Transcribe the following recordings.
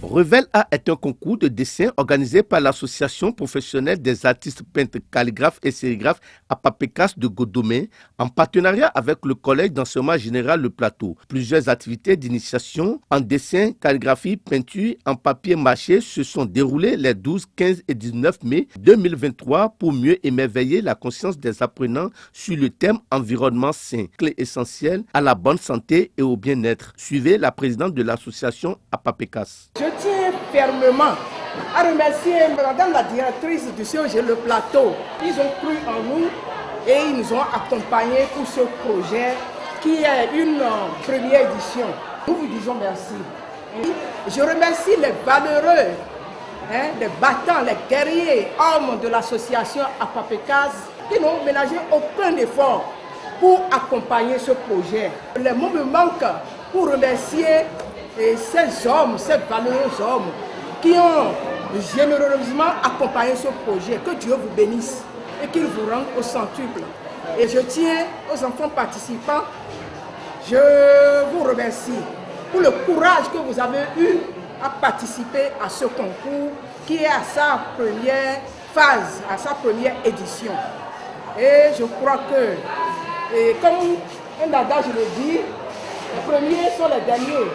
Revel A est un concours de dessin organisé par l'association professionnelle des artistes peintres, calligraphes et sérigraphes à Papécas de Godomé en partenariat avec le collège d'enseignement général Le Plateau. Plusieurs activités d'initiation en dessin, calligraphie, peinture en papier mâché se sont déroulées les 12, 15 et 19 mai 2023 pour mieux émerveiller la conscience des apprenants sur le thème environnement sain, clé essentielle à la bonne santé et au bien-être. Suivez la présidente de l'association à Papécas. Je tiens fermement à remercier Madame la directrice du CEG Le Plateau. Ils ont cru en nous et ils nous ont accompagnés pour ce projet qui est une première édition. Nous vous disons merci. Et je remercie les valeureux, les battants, les guerriers, hommes de l'association à Papécas qui n'ont ménagé aucun effort pour accompagner ce projet. Les mots me manquent pour remercier ces hommes, ces valeureux hommes qui ont généreusement accompagné ce projet. Que Dieu vous bénisse et qu'il vous rende au centuple. Et je tiens aux enfants participants, je vous remercie pour le courage que vous avez eu à participer à ce concours qui est à sa première phase, à sa première édition. Et je crois que, comme un adage le dit, les premiers sont les derniers.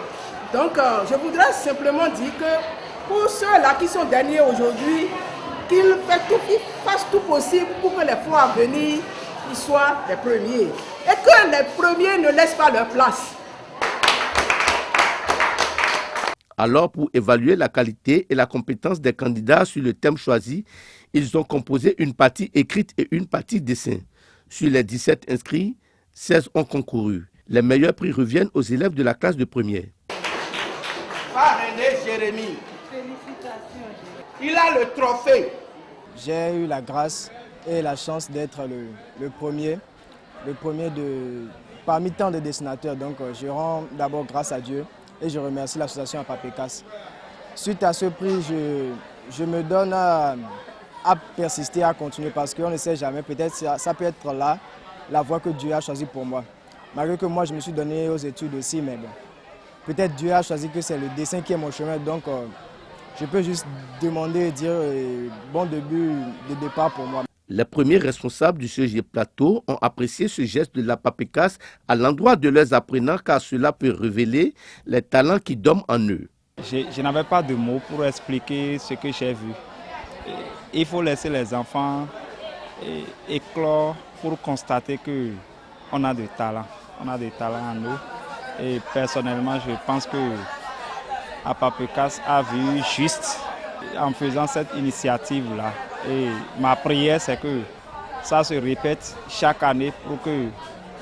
Donc, je voudrais simplement dire que pour ceux-là qui sont derniers aujourd'hui, qu'ils fassent tout possible pour que les fois à venir, ils soient les premiers. Et que les premiers ne laissent pas leur place. Alors, pour évaluer la qualité et la compétence des candidats sur le thème choisi, ils ont composé une partie écrite et une partie dessin. Sur les 17 inscrits, 16 ont concouru. Les meilleurs prix reviennent aux élèves de la classe de première. René Jérémy. Félicitations. Il a le trophée. J'ai eu la grâce et la chance d'être le premier parmi tant de dessinateurs. Donc je rends d'abord grâce à Dieu et je remercie l'association à Papécas. Suite à ce prix, je me donne à persister, à continuer parce qu'on ne sait jamais, peut-être ça peut être là la voie que Dieu a choisie pour moi. Malgré que moi je me suis donné aux études aussi, mais bon. Peut-être Dieu a choisi que c'est le dessin qui est mon chemin, donc je peux juste demander et dire bon début de départ pour moi. Les premiers responsables du CEG Plateau ont apprécié ce geste de la Papécas à l'endroit de leurs apprenants car cela peut révéler les talents qui dorment en eux. Je n'avais pas de mots pour expliquer ce que j'ai vu. Il faut laisser les enfants éclore pour constater qu'on a des talents. On a des talents en nous. Et personnellement, je pense que Papécas a vu juste en faisant cette initiative-là. Et ma prière, c'est que ça se répète chaque année pour que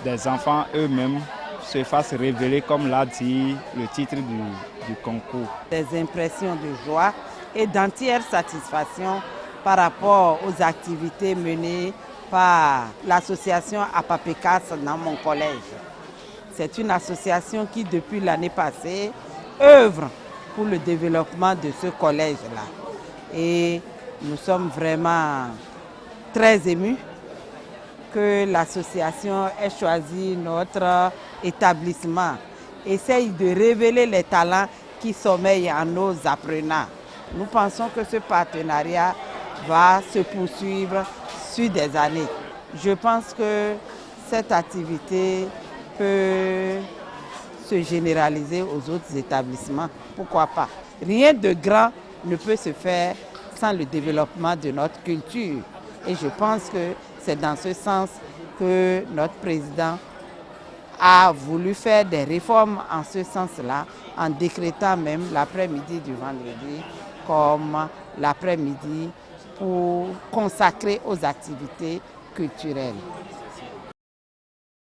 des enfants eux-mêmes se fassent révéler, comme l'a dit le titre du concours. Des impressions de joie et d'entière satisfaction par rapport aux activités menées par l'association à Papécas dans mon collège. C'est une association qui, depuis l'année passée, œuvre pour le développement de ce collège-là. Et nous sommes vraiment très émus que l'association ait choisi notre établissement. Essaye de révéler les talents qui sommeillent en nos apprenants. Nous pensons que ce partenariat va se poursuivre sur des années. Je pense que cette activité peut se généraliser aux autres établissements. Pourquoi pas? Rien de grand ne peut se faire sans le développement de notre culture. Et je pense que c'est dans ce sens que notre président a voulu faire des réformes en ce sens-là, en décrétant même l'après-midi du vendredi comme l'après-midi pour consacrer aux activités culturelles.